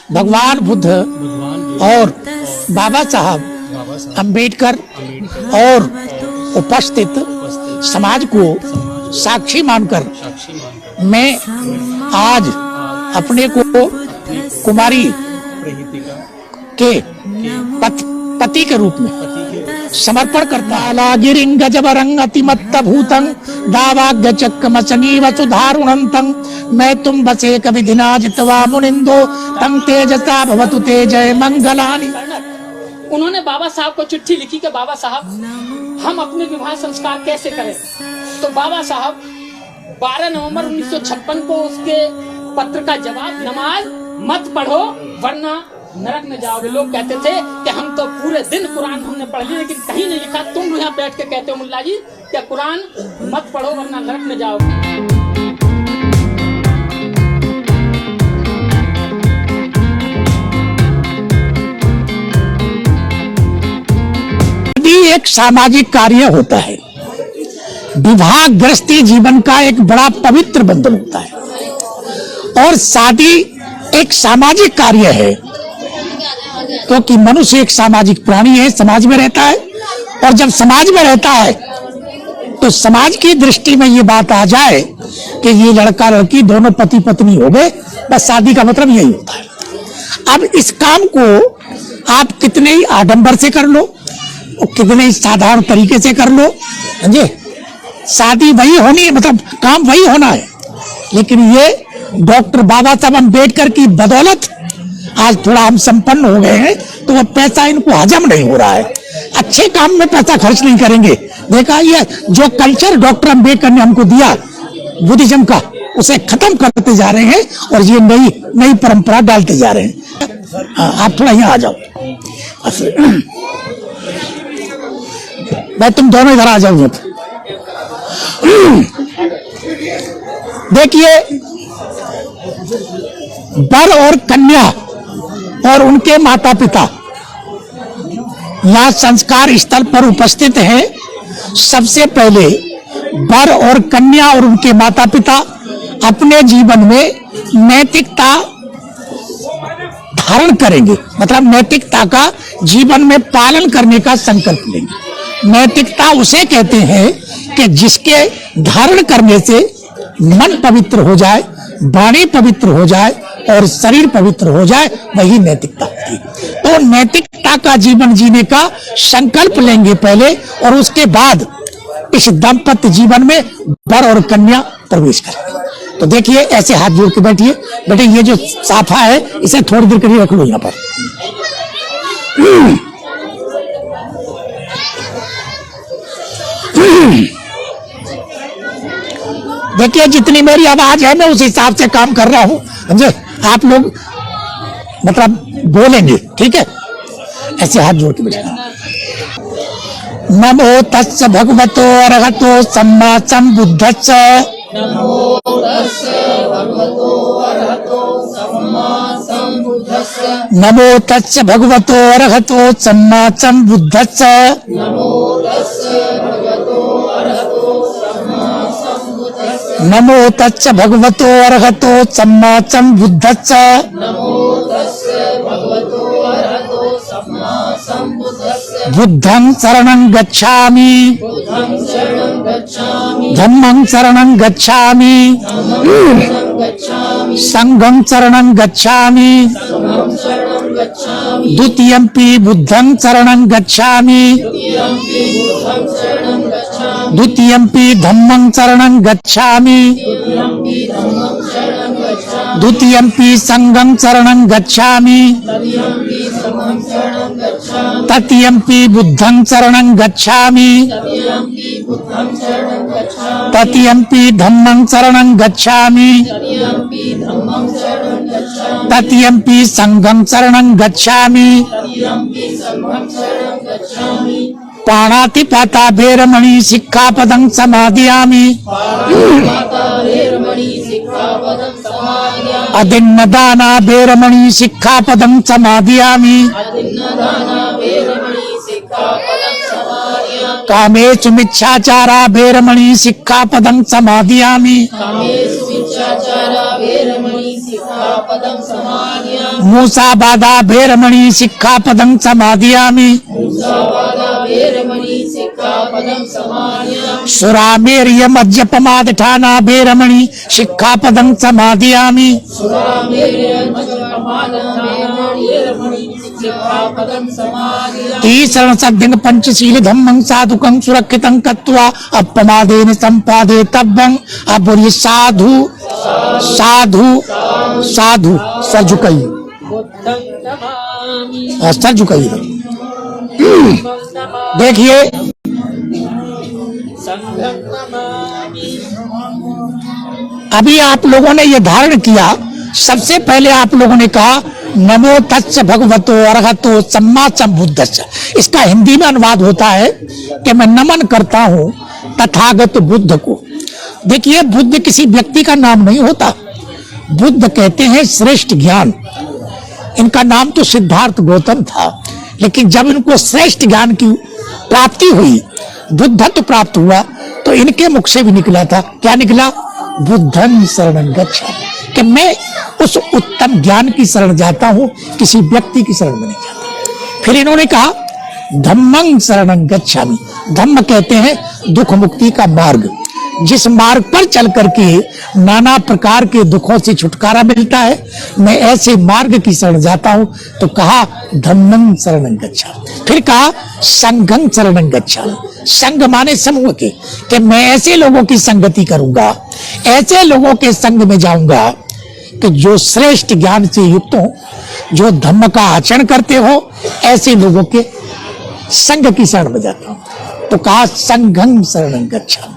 भगवान बुद्ध और बाबा साहब अंबेडकर और उपस्थित समाज को साक्षी मानकर मैं आज अपने को कुमारी के पति के रूप में समर्पण करता है। गिरिंग गजबरंग अतिमत्त भूतं दावाग्य चक्रमचनी वसुधारुणंतं मैं तुम बसे कवि दिना जितवा मुनिंदो तंग तेजसा भवतु तेजय मंगलानि। उन्होंने बाबा साहब को चिट्ठी लिखी कि बाबा साहब हम अपने विवाह संस्कार कैसे करें। तो बाबा साहब 12 नवंबर 1956 को उसके पत्र का जवाब, नमाज मत पढ़ो वरना नरक में जाओगे। लोग कहते थे कि हम तो पूरे दिन कुरान हमने पढ़ ली, लेकिन कहीं नहीं लिखा। तुम यहाँ बैठ के कहते हो मुल्ला जी क्या कुरान मत पढ़ो वरना नरक में जाओगे। एक सामाजिक कार्य होता है, विवाह गृहस्थी जीवन का एक बड़ा पवित्र बंधन होता है और शादी एक सामाजिक कार्य है, क्योंकि मनुष्य एक सामाजिक प्राणी है, समाज में रहता है। और जब समाज में रहता है तो समाज की दृष्टि में ये बात आ जाए कि ये लड़का लड़की दोनों पति पत्नी हो गए, बस शादी का मतलब यही होता है। अब इस काम को आप कितने ही आडंबर से कर लो, कितने ही साधारण तरीके से कर लो, समझे, शादी वही होनी है, मतलब काम वही होना है। लेकिन ये डॉक्टर बाबा साहब अम्बेडकर की बदौलत आज थोड़ा हम संपन्न हो गए हैं, तो वो पैसा इनको हजम नहीं हो रहा है। अच्छे काम में पैसा खर्च नहीं करेंगे। देखा, ये जो कल्चर डॉक्टर अम्बेडकर ने हमको दिया बुद्धिज्म का, उसे खत्म करते जा रहे हैं और ये नई परंपरा डालते जा रहे हैं। आप थोड़ा यहाँ आ जाओ, मैं तुम दोनों इधर आ जाओ। देखिए, वर और कन्या और उनके माता पिता यहाँ संस्कार स्थल पर उपस्थित हैं। सबसे पहले वर और कन्या और उनके माता पिता अपने जीवन में नैतिकता धारण करेंगे, मतलब नैतिकता का जीवन में पालन करने का संकल्प लेंगे। नैतिकता उसे कहते हैं कि जिसके धारण करने से मन पवित्र हो जाए, वाणी पवित्र हो जाए और शरीर पवित्र हो जाए, वही नैतिकता होती है। तो नैतिकता का जीवन जीने का संकल्प लेंगे पहले, और उसके बाद इस दाम्पत्य जीवन में वर और कन्या प्रवेश करेंगे। तो देखिए, ऐसे हाथ जोड़ के बैठिए। बेटे, ये जो साफा है इसे थोड़ी देर के लिए रख लो यहाँ पर। देखिए, जितनी मेरी आवाज है मैं उस हिसाब से काम कर रहा हूं, समझे। आप लोग मतलब बोलेंगे, ठीक है। ऐसे हाथ जोड़ के बैठना। नमो तस्य भगवतो अरहतो सम्मा सम्बुद्धस्स। नमो तस्य भगवतो अरहतो सम्मा सम्बुद्धस्स। नमो तस्य भगवतो अरहतो सम्मा सम्बुद्धस्स। नमो तस्य भगवतो अरहतो सम्मा सम्बुद्धस्स। नमो तस्य भगवतो अरहतो सम्मा सम्बुद्धस्स। नमो तस्य भगवतो अरहतो सम्मा सम्बुद्धस्स। बुद्धं शरणं गच्छामि, बुद्धं शरणं गच्छामि, धम्मं शरणं गच्छामि, धम्मं शरणं गच्छामि, संघं शरणं गच्छामि, संघं शरणं गच्छामि, द्वितीयंपि बुद्धं शरणं गच्छामि, द्वितीयंपि बुद्धं शरणं गच्छामि, द्वितीयंपि धम्मं शरणं गच्छामि, द्वितीयंपि धम्मं शरणं गच्छामि, द्वितीयंपि संघं शरणं गच्छामि, तृतीयंपि संघं शरणं गच्छामि, तृतीयंपि बुद्धं शरणं गच्छामि, तृतीयंपि बुद्धं शरणं गच्छामि, तृतीयंपि धम्मं शरणं गच्छामि, तृतीयंपि धम्मं शरणं गच्छामि, तृतीयंपि संघं शरणं गच्छामि। तृतीयंपि संघं शरणं गच्छामि। पाणातिपाता भेरमणि सिक्खापदं समादयामि। पाणातिपाता भेरमणि सिक्खापदं समादयामि। अदिन्नदाना भेरमणि सिक्खापदं समादयामि। अदिन्नदाना भेरमणि सिक्खापदं समादयामि। कामेषु मिच्छाचारा भेरमणि सिक्खापदं समादयामि। कामेषु मिच्छाचारा भेरमणि सिक्खापदं समादयामि। मूसा बाधा भेरमणि शिक्षापदं समादयामि मुसावादा वेरमणि सिक्खापदं समादयामि सुरामेर्य मज्जपमादठाना भेरमणि शिक्षापदं समादयामि सिक्खापदं समादयामि तीसरण सद्धिंग पंचशील धम्मं साधुकं सुरक्षितं कत्वा अपमादेन संपादे तब्बं। अब बोलिए साधु साधु साधु। सर झुकाइए, बुद्धं नमामि सर झुकाइए। नमामि देखिए संघं नमामि। अभी आप लोगों ने ये धारण किया, सबसे पहले आप लोगों ने कहा नमो तच्च भगवतो अरहतो सम्मा सम्बुद्धस्स। इसका हिंदी में अनुवाद होता है कि मैं नमन करता हूं तथागत बुद्ध को। देखिए बुद्ध किसी व्यक्ति का नाम नहीं होता, बुद्ध कहते हैं श्रेष्ठ ज्ञान। इनका नाम तो सिद्धार्थ गौतम था, लेकिन जब इनको श्रेष्ठ ज्ञान की प्राप्ति हुई, बुद्धत्व प्राप्त हुआ, तो इनके मुख से भी निकला था, क्या निकला? बुद्धं शरणं गच्छामि, कि मैं उस उत्तम ज्ञान की शरण जाता हूं, किसी व्यक्ति की शरण में नहीं जाता। फिर इन्होंने कहा धम्मं शरणं गच्छामि। धम्म कहते हैं दुख मुक्ति का मार्ग, जिस मार्ग पर चल करके नाना प्रकार के दुखों से छुटकारा मिलता है, मैं ऐसे मार्ग की शरण जाता हूं। तो कहा धम्मं शरणं गच्छामि। फिर कहा संघं शरणं गच्छामि। संघ माने समूह के, कि मैं ऐसे लोगों की संगति करूंगा, ऐसे लोगों के संग में जाऊंगा कि जो श्रेष्ठ ज्ञान से युक्त हो, जो धम्म का आचरण करते हो, ऐसे लोगों के संघ की शरण में जाता हूं। तो कहा संघं शरणं गच्छामि।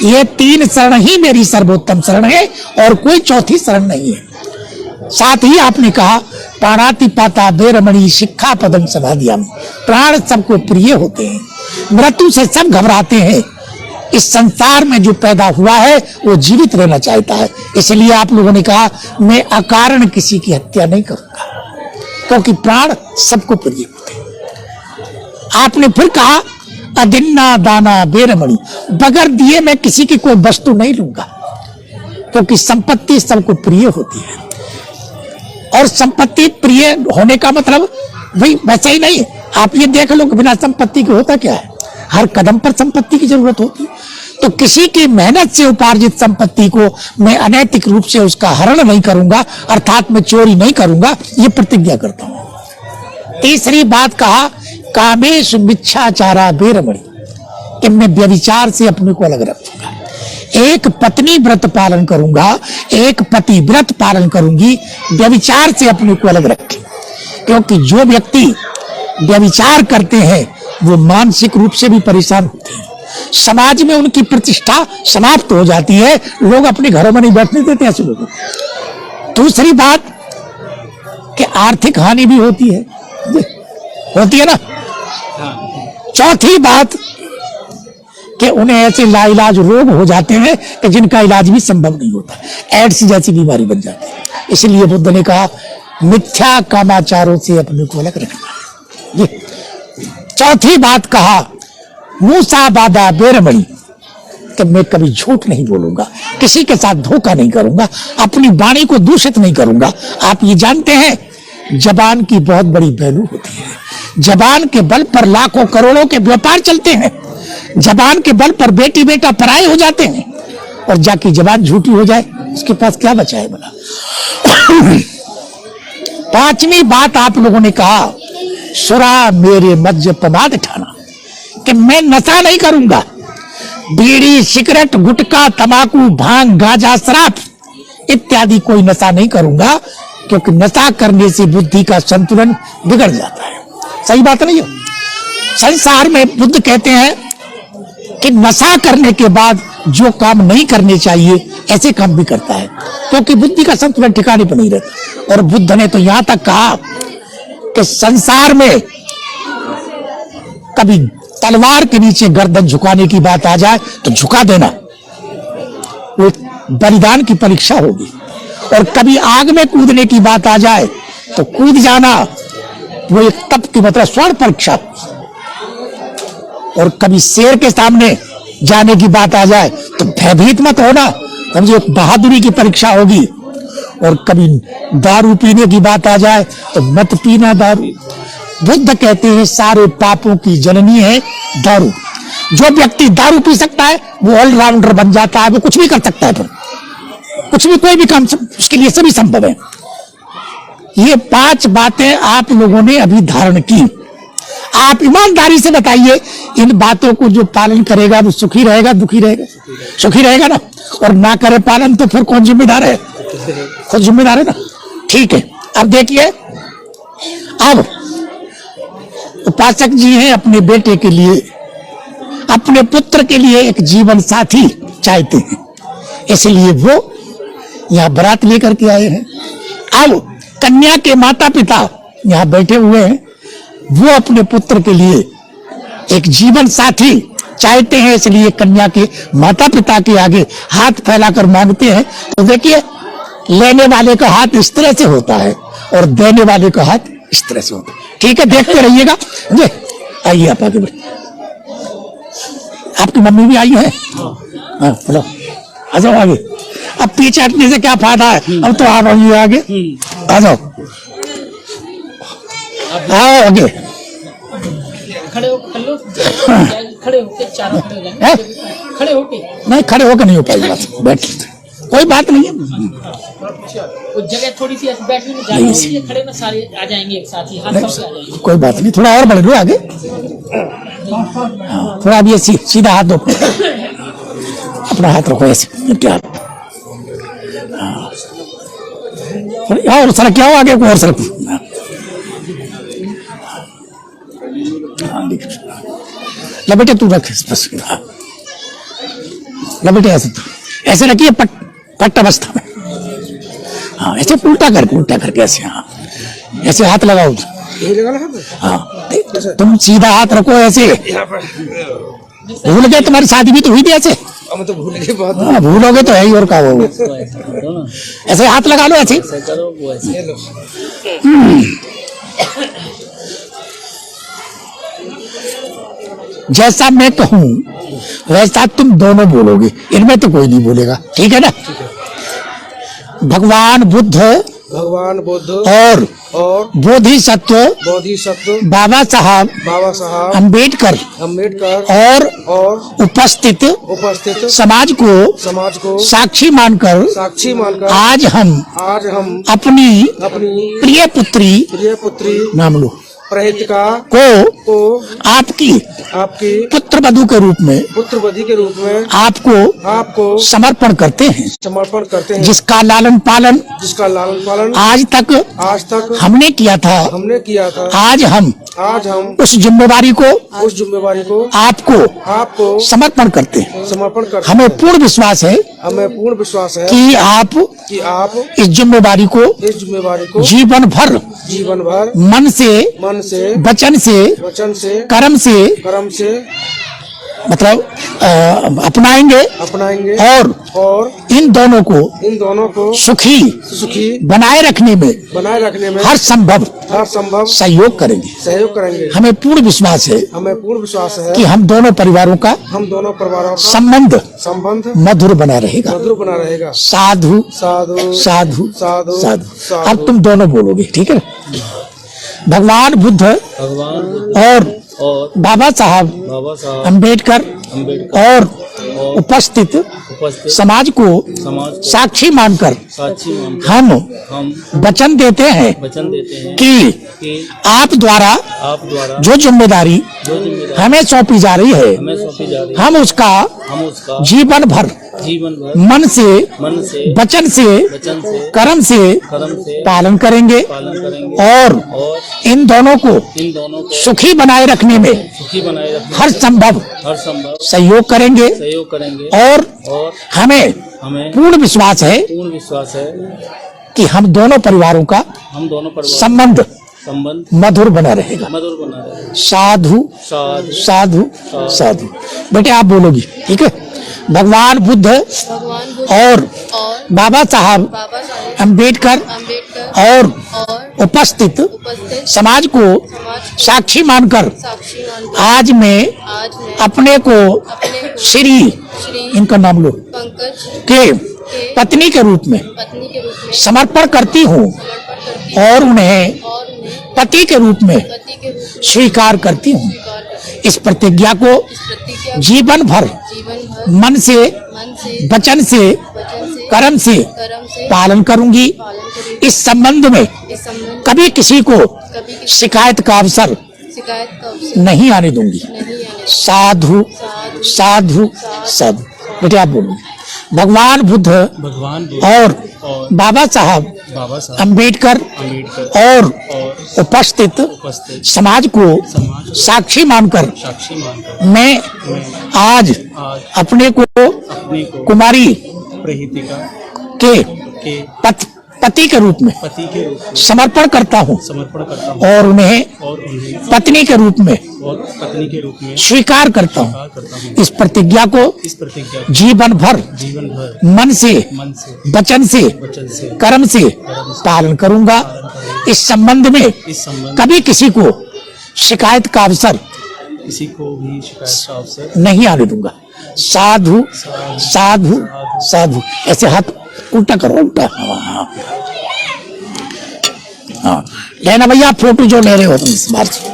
ये तीन शरण ही मेरी सर्वोत्तम शरण है और कोई चौथी शरण नहीं है। साथ ही आपने कहा प्राणातिपाता बेरमणि शिक्षापदं समादयामि। प्राण सबको प्रिय होते हैं, मृत्यु से सब घबराते हैं। इस संसार में जो पैदा हुआ है वो जीवित रहना चाहता है, इसलिए आप लोगों ने कहा मैं अकारण किसी की हत्या नहीं करूंगा, क्योंकि प्राण सबको प्रिय होते हैं। आपने फिर कहा अदिन्ना दाना बेरमणि, बगैर दिए मैं किसी की कोई वस्तु नहीं लूंगा, क्योंकि संपत्ति सबको प्रिय होती है। और संपत्ति प्रिय होने का मतलब वही वैसा ही नहीं। आप ये देख लो कि बिना संपत्ति के होता क्या है, हर कदम पर संपत्ति की जरूरत होती है। तो किसी की मेहनत से उपार्जित संपत्ति को मैं अनैतिक रूप से उसका हरण नहीं करूंगा, अर्थात मैं चोरी नहीं करूंगा, ये प्रतिज्ञा करता हूं। तीसरी बात कहा कामेश मिच्छाचारा बेरमणि, कि मैं व्यभिचार से अपने को अलग रखूंगा। एक पत्नी व्रत पालन करूंगा, एक पति व्रत पालन करूंगी, व्यभिचार से अपने को अलग रखें। क्योंकि जो व्यक्ति व्यभिचार करते हैं वो मानसिक रूप से भी परेशान होते हैं, समाज में उनकी प्रतिष्ठा समाप्त हो जाती है, लोग अपने घरों में नहीं बैठने देते ऐसे लोगों को। दूसरी बात कि आर्थिक हानि भी होती है ना। चौथी बात कि उन्हें ऐसे लाइलाज रोग हो जाते हैं कि जिनका इलाज भी संभव नहीं होता, एड्स जैसी बीमारी बन जाती है। इसलिए बुद्ध ने कहा मिथ्या कामाचारों से अपने को अलग रखना है। चौथी बात कहा मूसा बादा बेरमणि, कि मैं कभी झूठ नहीं बोलूंगा, किसी के साथ धोखा नहीं करूंगा, अपनी वाणी को दूषित नहीं करूंगा। आप ये जानते हैं जबान की बहुत बड़ी वैल्यू होती है, जबान के बल पर लाखों करोड़ों के व्यापार चलते हैं, जबान के बल पर बेटी बेटा पराये हो जाते हैं, और जाकी जबान झूठी हो जाए उसके पास क्या बचा है बोला। पांचवी बात आप लोगों ने कहा सुरा मेरे मध्य प्रमाद ठाना, कि मैं नशा नहीं करूंगा, बीड़ी सिगरेट गुटखा तंबाकू भांग गांजा शराब इत्यादि कोई नशा नहीं करूंगा, क्योंकि नशा करने से बुद्धि का संतुलन बिगड़ जाता है। सही बात नहीं है। संसार में बुद्ध कहते हैं कि नशा करने के बाद जो काम नहीं करने चाहिए ऐसे काम भी करता है, क्योंकि बुद्धि का संतुलन ठिकाने पर नहीं रहता। और बुद्ध ने तो यहां तक कहा कि संसार में कभी तलवार के नीचे गर्दन झुकाने की बात आ जाए तो झुका देना, वो बलिदान की परीक्षा होगी। और कभी आग में कूदने की बात आ जाए तो कूद जाना, वो एक तप की मतलब स्वर्ण परीक्षा। और कभी शेर के सामने जाने की बात आ जाए तो भयभीत मत होना, समझो बहादुरी की परीक्षा होगी। और कभी दारू पीने की बात आ जाए तो मत पीना दारू। बुद्ध कहते हैं सारे पापों की जननी है दारू। जो व्यक्ति दारू पी सकता है वो ऑलराउंडर बन जाता है, वो कुछ भी कर सकता है, फिर कुछ भी कोई भी काम उसके लिए सभी संभव है। ये 5 बातें आप लोगों ने अभी धारण की। आप ईमानदारी से बताइए, इन बातों को जो पालन करेगा वो सुखी रहेगा दुखी रहेगा? सुखी रहेगा ना। और ना करे पालन तो फिर कौन जिम्मेदार है? खुद जिम्मेदार है ना। ठीक है, अब देखिए, अब उपासक जी हैं अपने बेटे के लिए, अपने पुत्र के लिए एक जीवन साथी चाहते हैं, इसलिए वो यहाँ बारात लेकर के आए हैं। अब कन्या के माता पिता यहाँ बैठे हुए हैं, वो अपने पुत्र के लिए एक जीवन साथी चाहते हैं, इसलिए कन्या के माता पिता के आगे हाथ फैलाकर मांगते हैं। तो देखिए, लेने वाले का हाथ इस तरह से होता है और देने वाले का हाथ इस तरह से होता है। ठीक है, देखते रहिएगा। आइए आप आगे बढ़िए। आपकी मम्मी भी आई है? हाँ, बोलो, आ जाओ आगे। अब पीछे हटने से क्या फायदा है, अब तो आप आइए आगे, आ जाओ, आओ आगे। खड़े हो कर लो, खड़े होके चारों खड़े हो जाएंगे। खड़े होके नहीं, खड़े होकर नहीं हो पाएगा, बैठ कोई बात नहीं है। वो जगह थोड़ी सी बैठने में जाएगी, इसलिए खड़े में सारे आ जाएंगे एक साथ ही, हाथ सब आ जाएंगे। कोई बात नहीं, थोड़ा और बढ़ लो आगे। थोड़ा अब ये सीधा हाथ दो, अपना हाथ रखो ऐसे, क्या और सड़क क्या हो आगे को, और सड़क लपेटे तू रख बस। लपेटे ऐसे रखिए पट्ट अवस्था में। हाँ, ऐसे उल्टा करके ऐसे। हाँ, ऐसे हाथ लगाओ। हाँ, तुम सीधा हाथ रखो ऐसे। भूल गए, तुम्हारी शादी भी तो हुई थी ऐसे। तो भूल गए बात। हाँ, भूलोगे तो है ही, और क्या होगा। ऐसे हाथ लगा लो ऐसे। जैसा मैं कहूं वैसा तुम दोनों बोलोगे, इनमें तो कोई नहीं बोलेगा। ठीक है ना? भगवान बुद्ध और बोधिसत्व बाबा साहब अम्बेडकर और उपस्थित समाज को साक्षी मानकर आज हम अपनी प्रिय पुत्री नाम लो प्रेतिका को आपकी पुत्र वधू के रूप में आपको समर्पण करते हैं, जिसका लालन पालन आज तक हमने किया था। आज हम उस जिम्मेवारी को आपको समर्पण करते हैं। हमें पूर्ण विश्वास है कि आप इस जिम्मेवारी को जीवन भर मन से वचन से कर्म से मतलब अपनाएंगे और इन दोनों को सुखी बनाए रखने में हर संभव सहयोग करेंगे। हमें पूर्ण विश्वास है कि हम दोनों परिवारों का संबंध मधुर बना रहेगा। साधु साधु साधु साधु। अब तुम दोनों बोलोगे, ठीक है? भगवान बुद्ध और बाबा साहब अम्बेडकर और उपस्थित समाज को साक्षी मानकर हम वचन देते हैं कि आप द्वारा जो जिम्मेदारी हमें सौंपी जा रही है, हम उसका जीवन भर मन से वचन से कर्म से पालन करेंगे और इन दोनों को सुखी बनाए रखने में हर संभव सहयोग करेंगे और हमें पूर्ण विश्वास है कि हम दोनों परिवारों का संबंध मधुर बना रहेगा। साधु साधु साधु। बेटे आप बोलोगी, ठीक है? भगवान बुद्ध और बाबा साहब अम्बेडकर और उपस्थित समाज को साक्षी मानकर आज मैं अपने को श्री इनका नाम लो के पत्नी के रूप में समर्पण करती हूँ और उन्हें पति के रूप में स्वीकार करती हूँ। इस प्रतिज्ञा को जीवन भर मन से, वचन से, कर्म से पालन करूंगी। इस संबंध में कभी किसी को शिकायत का अवसर नहीं आने दूंगी। साधु साधु साधु। बेटे आप बोलो। भगवान बुद्ध और बाबा साहब अंबेडकर और उपस्थित समाज को साक्षी मानकर मैं आज अपने को कुमारी के पति के रूप में समर्पण करता हूँ और उन्हें पत्नी के रूप में स्वीकार करता हूँ। इस प्रतिज्ञा को जीवन भर मन से, वचन से, कर्म से पालन करूंगा। इस संबंध में कभी किसी को शिकायत का अवसर नहीं आने दूंगा। साधु साधु साधु। ऐसे हाथ उल्टा करो, उल्टा। हाँ लेना भैया फोटो जो ले रहे हो तुम इस बार से।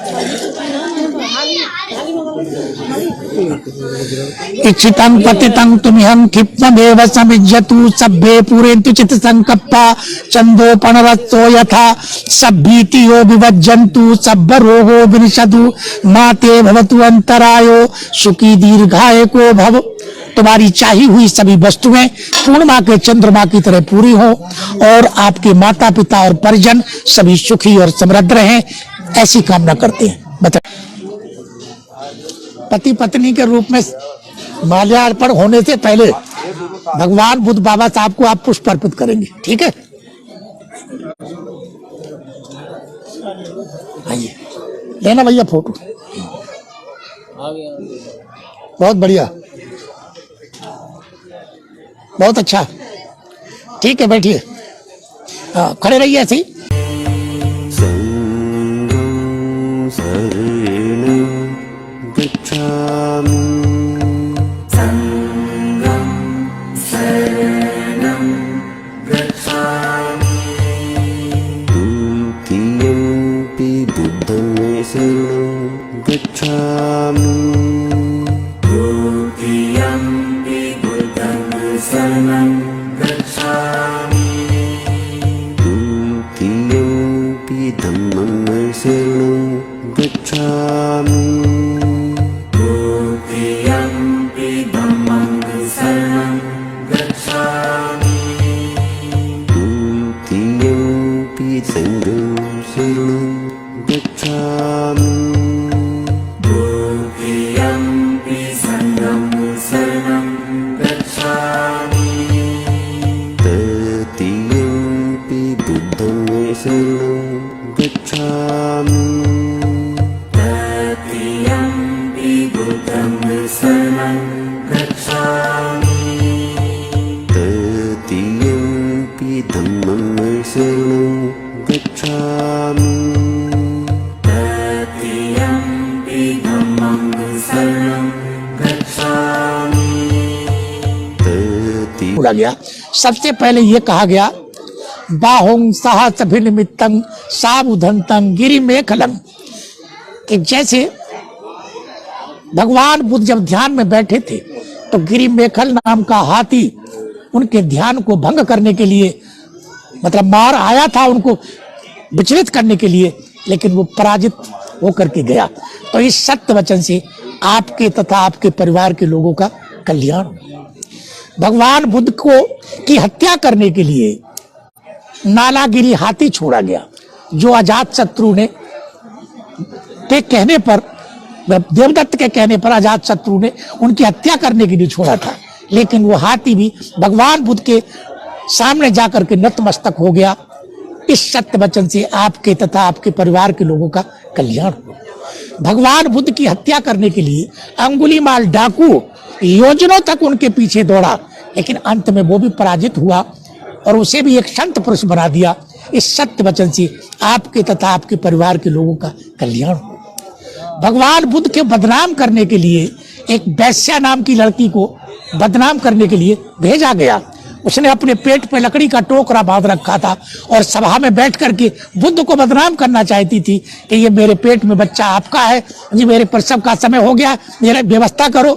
इच्छितं पतितं तुमिहं क्षिप्तमेव समिज्यतु सभ्ये पूरयन्तु चित्त संकप्पा चंदोपनरतो यथा सभीतियो विभज्जन्तु सब्ब रोगो विनिषदु माते भवतु अंतरायो सुखी दीर्घाय को भव। तुम्हारी चाही हुई सभी वस्तुएं पूर्णिमा के चंद्रमा की तरह पूरी हो और आपके माता पिता और परिजन सभी सुखी और समृद्ध रहें, ऐसी कामना करते हैं। बता पति पत्नी के रूप में माल्यार्पण होने से पहले भगवान बुद्ध बाबा साहब को आप पुष्प अर्पित करेंगे, ठीक है? आइए लेना भैया फोटो। बहुत बढ़िया, बहुत अच्छा, ठीक है बैठिए। हाँ खड़े रहिए ऐसे ही। उड़ा गया। सबसे पहले ये कहा गया बाहुं सहस्रभिनिमित्तं साबुधन्तं गिरिमेखलं, कि जैसे भगवान बुद्ध जब ध्यान में बैठे थे तो गिरिमेखल नाम का हाथी उनके ध्यान को भंग करने के लिए, मतलब मार आया था उनको विचलित करने के लिए, लेकिन वो पराजित होकर के गया। तो इस सत्य वचन से आपके तथा आपके परिवार के लोगों का कल्याण। भगवान बुद्ध को की हत्या करने के लिए नालागिरी हाथी छोड़ा गया, जो अजात शत्रु ने के कहने पर, देवदत्त के कहने पर अजात शत्रु ने उनकी हत्या करने के लिए छोड़ा था। लेकिन वो हाथी भी भगवान बुद्ध के सामने जाकर के नतमस्तक हो गया। इस सत्य वचन से आपके तथा आपके परिवार के लोगों का कल्याण हो। भगवान बुद्ध की हत्या करने के लिए अंगुलीमाल डाकू योजनों तक उनके पीछे दौड़ा, लेकिन अंत में वो भी पराजित हुआ और उसे भी एक संत पुरुष बना दिया। इस सत्य वचन से आपके तथा आपके परिवार के लोगों का कल्याण हो। भगवान बुद्ध के बदनाम करने के लिए एक वैश्या नाम की लड़की को बदनाम करने के लिए भेजा गया। उसने अपने पेट पे लकड़ी का टोकरा बांध रखा था और सभा में बैठ करके बुद्ध को बदनाम करना चाहती थी कि ये मेरे पेट में बच्चा आपका है, जी मेरे प्रसव का समय हो गया, मेरा व्यवस्था करो।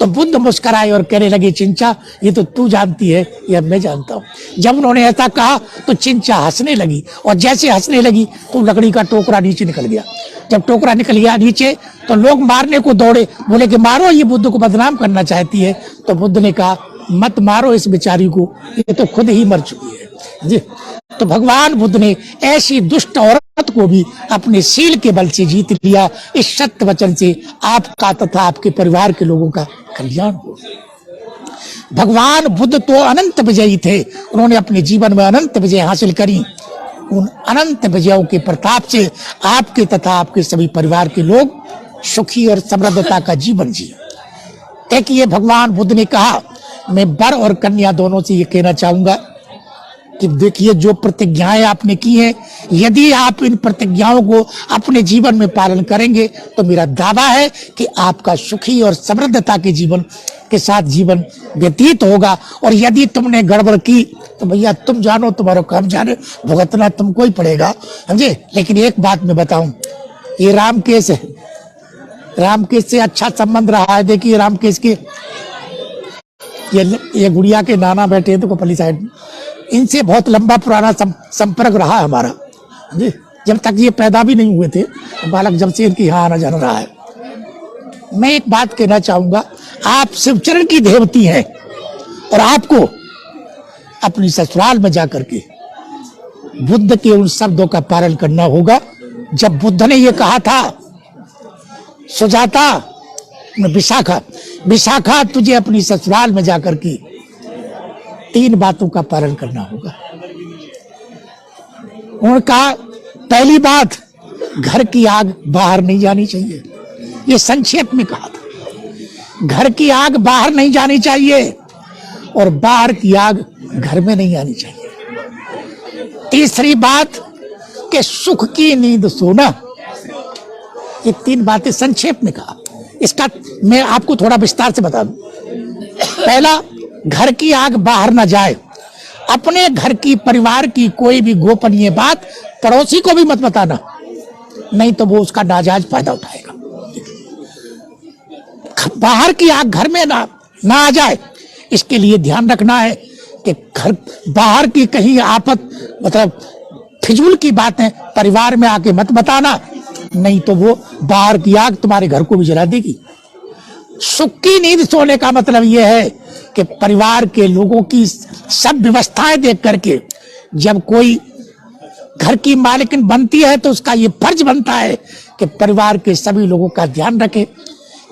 तो बुद्ध मुस्कुराए और कहने लगे, चिंचा ये तो तू जानती है, ये मैं जानता हूँ। जब उन्होंने ऐसा कहा तो चिंचा हंसने लगी और जैसे हंसने लगी तो लकड़ी का टोकरा नीचे निकल गया। जब टोकरा निकल गया नीचे तो लोग मारने को दौड़े, बोले कि मारो, ये बुद्ध को बदनाम करना चाहती है। तो बुद्ध ने कहा, मत मारो इस बेचारी को, ये तो खुद ही मर चुकी है जी। तो भगवान बुद्ध ने ऐसी दुष्ट औरत को भी अपने सील के बल से जीत लिया। इस सत्य वचन से आपका तथा आपके परिवार के लोगों का कल्याण हो। भगवान बुद्ध तो अनंत विजयी थे, उन्होंने अपने जीवन में अनंत विजय हासिल करी। उन अनंत विजयों के प्रताप से आपके तथा आपके सभी परिवार के लोग सुखी और समृद्धता का जीवन जिए। एक ये भगवान बुद्ध ने कहा, मैं वर और कन्या दोनों से ये कहना चाहूंगा कि देखिए, जो प्रतिज्ञाएं आपने की हैं, यदि आप इन प्रतिज्ञाओं को अपने जीवन में पालन करेंगे तो मेरा दावा है कि आपका सुखी और समृद्धता के जीवन के साथ जीवन व्यतीत होगा। और यदि तुमने गड़बड़ की तो भैया तुम जानो, तुम्हारा काम जाने, भुगतना तुमको ही पड़ेगा, समझे। लेकिन एक बात मैं बताऊं, ये रामकेश है, रामकेश से अच्छा संबंध रहा है। देखिए रामकेश के ये गुड़िया के नाना बैठे हैं तो कपली साइड, इनसे बहुत लंबा पुराना संपर्क रहा है हमारा जी। जब तक ये पैदा भी नहीं हुए थे, बालक जब से इनकी यहाँ आना जाना रहा है। मैं एक बात कहना चाहूंगा, आप शिवचरण की देवती हैं और आपको अपनी ससुराल में जाकर के बुद्ध के उन शब्दों का पालन करना होगा। जब बुद्ध ने ये कहा था, सुजाता, विशाखा, विशाखा तुझे अपनी ससुराल में जाकर के 3 बातों का पालन करना होगा। उनका पहली बात, घर की आग बाहर नहीं जानी चाहिए। ये संक्षेप में कहा था, घर की आग बाहर नहीं जानी चाहिए और बाहर की आग घर में नहीं आनी चाहिए। तीसरी बात कि सुख की नींद सोना। ये 3 बातें संक्षेप में कहा। इसका मैं आपको थोड़ा विस्तार से बता दूं। पहला, घर की आग बाहर ना जाए। अपने घर की, परिवार की कोई भी गोपनीय बात पड़ोसी को भी मत बताना, नहीं तो वो उसका नाजायज फायदा उठाएगा। बाहर की आग घर में ना आ जाए, इसके लिए ध्यान रखना है कि घर बाहर की कहीं आफत, मतलब फिजूल की बातें परिवार में आके मत बताना, नहीं तो वो बाहर की आग तुम्हारे घर को भी जला देगी। सुख की नींद सोने का मतलब यह है कि परिवार के लोगों की सब व्यवस्थाएं देख करके जब कोई घर की मालिकिन बनती है तो उसका ये फर्ज बनता है कि परिवार के सभी लोगों का ध्यान रखे।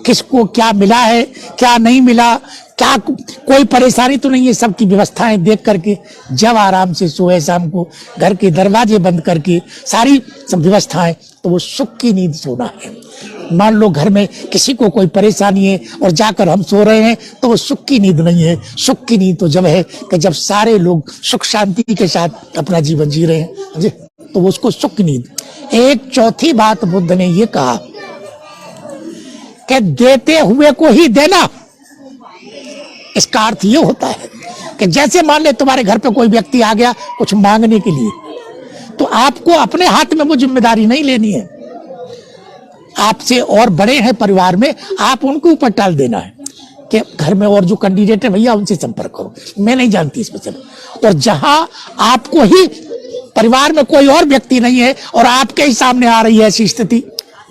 किसको क्या मिला है, क्या नहीं मिला, क्या कोई परेशानी तो नहीं है, सबकी व्यवस्थाएं देख करके जब आराम से सोए शाम को, घर के दरवाजे बंद करके सारी सब व्यवस्थाएं, तो वो सुख की नींद सोना है। मान लो घर में किसी को कोई परेशानी है और जाकर हम सो रहे हैं तो वो सुख की नींद नहीं है। सुख की नींद तो जब है कि जब सारे लोग सुख शांति के साथ अपना जीवन जी रहे हैं जी, तो वो उसको सुख की नींद। एक चौथी बात बुद्ध ने ये कहा कि देते हुए को ही देना। इसका अर्थ ये होता है कि जैसे मान ले तुम्हारे घर पे कोई व्यक्ति आ गया कुछ मांगने के लिए, तो आपको अपने हाथ में वो जिम्मेदारी नहीं लेनी है। आपसे और बड़े हैं परिवार में, आप उनके ऊपर टाल देना है कि घर में और जो कैंडिडेट है भैया उनसे संपर्क करो, मैं नहीं जानती इसमें सब। और जहां आपको ही परिवार में कोई और व्यक्ति नहीं है और आपके ही सामने आ रही है ऐसी स्थिति,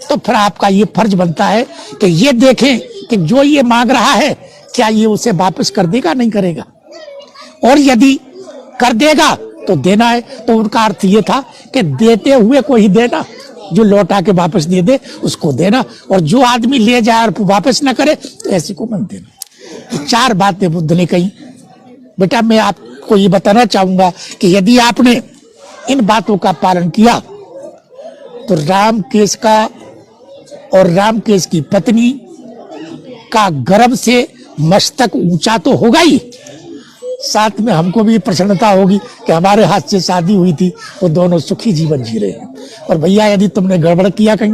तो फिर आपका ये फर्ज बनता है कि ये देखें कि जो ये मांग रहा है क्या ये उसे वापस कर देगा, नहीं करेगा, और यदि कर देगा तो देना है। तो उनका अर्थ ये था कि देते हुए को ही देना, जो लौटा के वापस दे दे उसको देना, और जो आदमी ले जाए और वापस ना करे तो ऐसे को मत देना। तो 4 बातें बुद्ध ने कही। बेटा मैं आपको ये बताना चाहूंगा कि यदि आपने इन बातों का पालन किया तो रामकेश का और रामकेश की पत्नी का गर्व से मस्तक ऊंचा तो होगा ही, साथ में हमको भी प्रसन्नता होगी कि हमारे हाथ से शादी हुई थी, वो दोनों सुखी जीवन जी रहे हैं। और भैया यदि तुमने गड़बड़ किया कहीं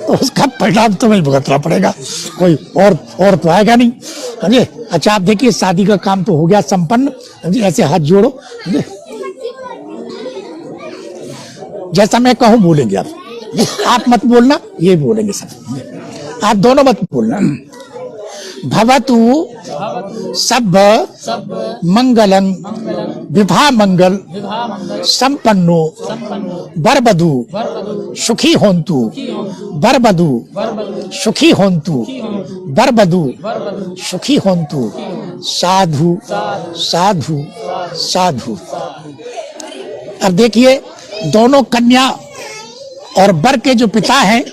तो उसका परिणाम तुम्हें भुगतना पड़ेगा, कोई और तो आएगा नहीं। समझे। अच्छा आप देखिए शादी का काम तो हो गया संपन्न, समझे। ऐसे हाथ जोड़ो, समझे। जैसा मैं कहूँ बोलेंगे आप मत बोलना, ये बोलेंगे सब, आप दोनों मत बोलना। भवतु सब मंगलं विवाह मंगल संपन्नो वरवधू सुखी होन्तु वरवधू सुखी होन्तु वरवधू सुखी होन्तु साधु साधु साधु। अब देखिए दोनों कन्या और वर के जो पिता हैं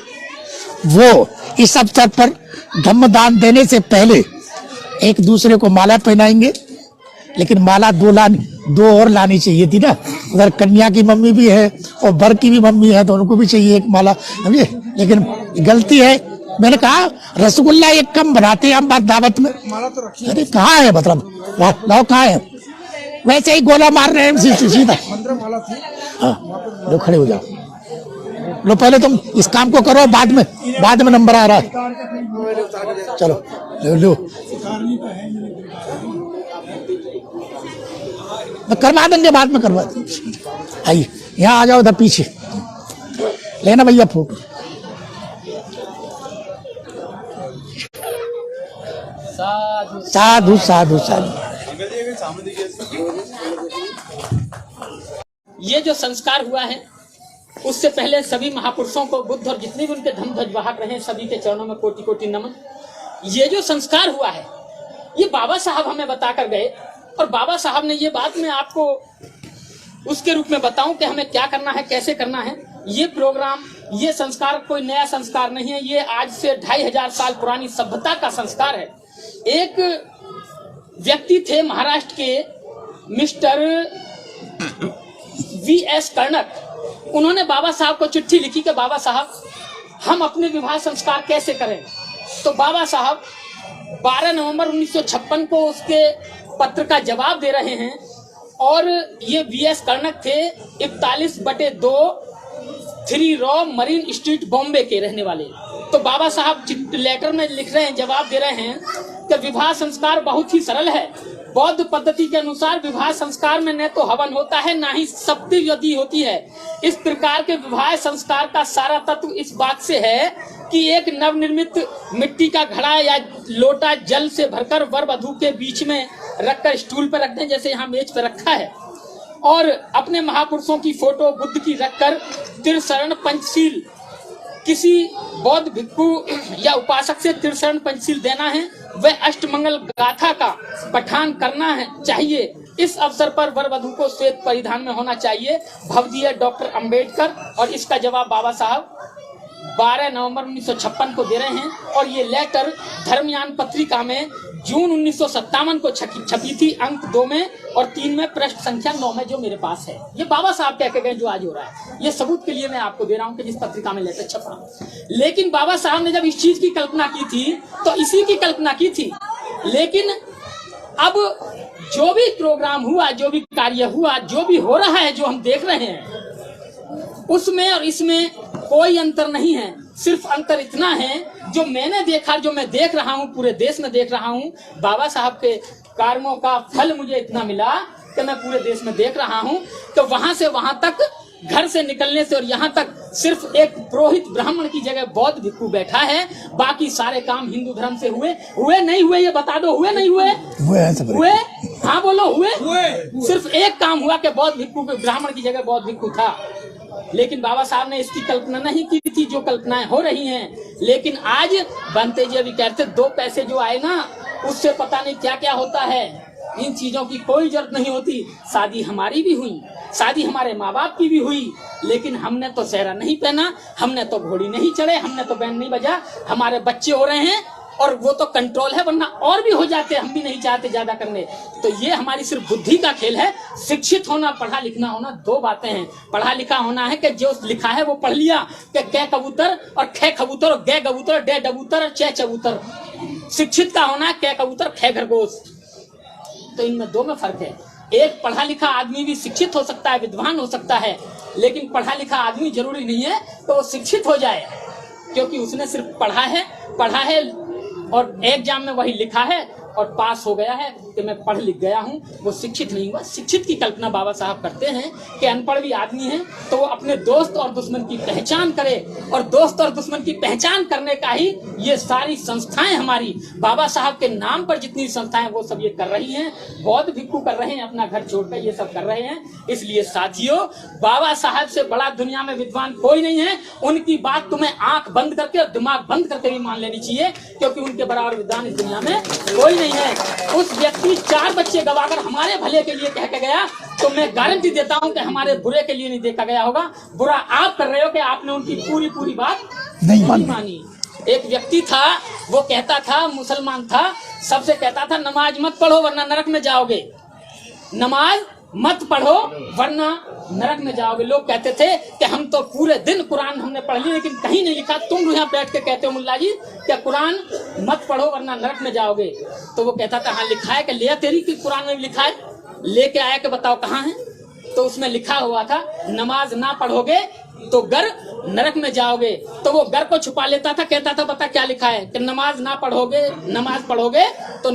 वो इस अवसर पर धम्मदान देने से पहले एक दूसरे को माला पहनाएंगे, लेकिन माला दो और लानी चाहिए थी ना। उधर कन्या की मम्मी भी है और वर की भी मम्मी है, तो उनको भी चाहिए एक माला, समझे। लेकिन गलती है, मैंने कहा रसगुल्ला एक कम बनाते हैं हम बात दावत में। अरे कहाँ है, मतलब लाओ कहाँ है, वैसे ही गोला मार रहे हैं सीधा। हाँ लो खड़े हो जाओ, लो पहले तुम इस काम को करो, बाद में नंबर आ रहा है। चलो लो करवा देंगे, बाद में करवा देंगे। आइए यहाँ आ जाओ, उधर पीछे लेना भैया फोटो। साधु साधु साधु। ये जो संस्कार हुआ है उससे पहले सभी महापुरुषों को, बुद्ध और जितने भी उनके धम्म ध्वज वाहक रहे, सभी के चरणों में कोटि कोटि नमन। ये जो संस्कार हुआ है ये बाबा साहब हमें बताकर गए, और बाबा साहब ने ये बात मैं आपको उसके रूप में बताऊं कि हमें क्या करना है, कैसे करना है। ये प्रोग्राम, ये संस्कार कोई नया संस्कार नहीं है, ये आज से 2500 साल पुरानी सभ्यता का संस्कार है। एक व्यक्ति थे महाराष्ट्र के मिस्टर V.S. कर्णक, उन्होंने बाबा साहब को चिट्ठी लिखी कि बाबा साहब हम अपने विवाह संस्कार कैसे करें। तो बाबा साहब 12 नवंबर 1956 को उसके पत्र का जवाब दे रहे हैं, और ये V.S. कर्णक थे 41/2 3 रॉ मरीन स्ट्रीट बॉम्बे के रहने वाले। तो बाबा साहब लेटर में लिख रहे हैं, जवाब दे रहे हैं कि विवाह संस्कार बहुत ही सरल है। बौद्ध पद्धति के अनुसार विवाह संस्कार में न तो हवन होता है, ना ही सप्तविधि होती है। इस प्रकार के विवाह संस्कार का सारा तत्व इस बात से है कि एक नवनिर्मित मिट्टी का घड़ा या लोटा जल से भरकर वर वधू के बीच में रखकर स्टूल पर रख दें, जैसे यहाँ मेज पर रखा है, और अपने महापुरुषों की फोटो बुद्ध की रखकर त्रिशरण पंचशील किसी बौद्ध भिक्षु या उपासक से त्रिशरण पंचशील देना है। वह अष्टमंगल गाथा का पठान करना है चाहिए। इस अवसर पर वर वधू को श्वेत परिधान में होना चाहिए। भवदीय डॉक्टर अंबेडकर। और इसका जवाब बाबा साहब 12 नवंबर 1956 को दे रहे हैं, और ये लेटर धर्मयान पत्रिका में जून 1957 को छपी थी, अंक 2 में और 3 में, पृष्ठ संख्या 9 में, जो मेरे पास है। ये बाबा साहब कह के गए जो आज हो रहा है। ये सबूत के लिए मैं आपको दे रहा हूँ कि जिस पत्रिका में लेटर छपा। लेकिन बाबा साहब ने जब इस चीज की कल्पना की थी तो इसी की कल्पना की थी। लेकिन अब जो भी प्रोग्राम हुआ, जो भी कार्य हुआ, जो भी हो रहा है, जो हम देख रहे हैं, उसमें और इसमें कोई अंतर नहीं है। सिर्फ अंतर इतना है, जो मैंने देखा, जो मैं देख रहा हूँ, पूरे देश में देख रहा हूँ, बाबा साहब के कार्यों का फल मुझे इतना मिला कि मैं पूरे देश में देख रहा हूँ कि वहां से वहां तक, घर से निकलने से और यहाँ तक सिर्फ एक पुरोहित ब्राह्मण की जगह बौद्ध भिक्षु बैठा है। बाकी सारे काम हिंदू धर्म से हुए नहीं हुए, ये बता दो, हुए नहीं हुए? हुए? हाँ बोलो, हुए? सिर्फ एक काम हुआ कि बौद्ध भिक्षु, ब्राह्मण की जगह बौद्ध भिक्षु था। लेकिन बाबा साहब ने इसकी कल्पना नहीं की थी जो कल्पनाएं हो रही हैं। लेकिन आज बनते जी अभी कहते 2 पैसे जो आए ना, उससे पता नहीं क्या क्या होता है। इन चीजों की कोई जरूरत नहीं होती। शादी हमारी भी हुई, शादी हमारे माँ बाप की भी हुई, लेकिन हमने तो सेहरा नहीं पहना, हमने तो घोड़ी नहीं चढ़े, हमने तो बैंड नहीं बजा। हमारे बच्चे हो रहे हैं और वो तो कंट्रोल है, वरना और भी हो जाते, हम भी नहीं चाहते ज्यादा करने। तो ये हमारी सिर्फ बुद्धि का खेल है। शिक्षित होना, पढ़ा लिखना होना 2 बातें हैं। पढ़ा लिखा होना है कि जो लिखा है वो पढ़ लिया, कि कै कबूतर और खे कबूतर और गे कबूतर, डे डबूतर और चे चबूतर। शिक्षित का होना है कै कबूतर खे खरगोश। तो इनमें 2 में फर्क है। एक पढ़ा लिखा आदमी भी शिक्षित हो सकता है, विद्वान हो सकता है, लेकिन पढ़ा लिखा आदमी जरूरी नहीं है तो वो शिक्षित हो जाए, क्योंकि उसने सिर्फ पढ़ा है और एग्जाम में वही लिखा है और पास हो गया है कि मैं पढ़ लिख गया हूँ, वो शिक्षित नहीं हुआ। शिक्षित की कल्पना बाबा साहब करते हैं कि अनपढ़ भी आदमी है तो वो अपने दोस्त और दुश्मन की पहचान करे, और दोस्त और दुश्मन की पहचान करने का ही ये सारी संस्थाएं हमारी बाबा साहब के नाम पर जितनी संस्थाएं वो सब ये कर रही हैं। बौद्ध भिक्षु कर रहे हैं, अपना घर छोड़कर ये सब कर रहे हैं। इसलिए साथियों, बाबा साहब से बड़ा दुनिया में विद्वान कोई नहीं है। उनकी बात तुम्हें आंख बंद करके और दिमाग बंद करके भी मान लेनी चाहिए, क्योंकि उनके बराबर विद्वान इस दुनिया में कोई नहीं है। उस व्यक्ति 4 बच्चे गवाकर हमारे भले के लिए कह के गया, तो मैं गारंटी देता हूं कि हमारे बुरे के लिए नहीं देखा गया होगा। बुरा आप कर रहे हो कि आपने उनकी पूरी बात नहीं मानी। एक व्यक्ति था, वो कहता था, मुसलमान था, सबसे कहता था नमाज मत पढ़ो वरना नरक में जाओगे, नमाज मत पढ़ो वरना नरक में जाओगे। लोग कहते थे कि हम तो पूरे दिन कुरान हमने पढ़ ली, लेकिन कहीं नहीं लिखा। तुम यहाँ बैठ के कहते हो मुल्ला जी क्या कुरान मत पढ़ो वरना नरक में जाओगे? तो वो कहता था हाँ लिखा है। कि लिया तेरी की कुरान में लिखा है? लेके आया कि बताओ कहाँ है? तो उसमें लिखा हुआ था नमाज ना पढ़ोगे तो गर नरक में जाओगे। तो वो गर को छुपा लेता था, कहता था बता क्या लिखा है? कि नमाज ना पढ़ोगे, नमाज पढ़ोगे तो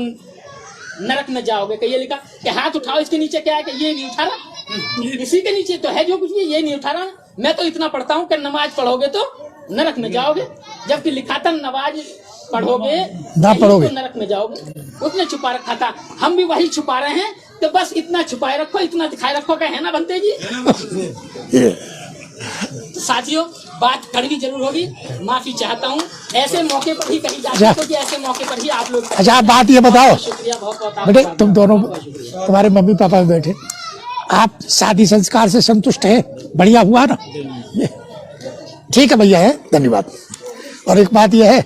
नरक में जाओगे। कि ये लिखा कि हाथ उठाओ, इसके नीचे क्या है? कि ये नहीं उठा रहा, इसी के नीचे तो है जो कुछ भी, ये नहीं उठा रहा। मैं तो इतना पढ़ता हूँ कि नमाज पढ़ोगे तो नरक में जाओगे, जबकि लिखा था नमाज पढ़ोगे ना पढ़ोगे तो नरक में जाओगे। उसने छुपा रखा था, हम भी वही छुपा रहे हैं। तो बस इतना छुपाए रखो, इतना दिखाए रखो, क्या है ना बनते जी। तो साथियों, बात कड़वी जरूर होगी, माफी चाहता हूँ। ऐसे मौके पर ही कही जाती है, क्योंकि ऐसे मौके पर ही आप लोग। अच्छा आप बात ये बताओ शुक्रिया, बहुत बेटे, तुम दोनों, तुम्हारे मम्मी पापा भी बैठे, आप शादी संस्कार से संतुष्ट है? बढ़िया हुआ ना? ठीक है भैया, है, धन्यवाद। और एक बात यह है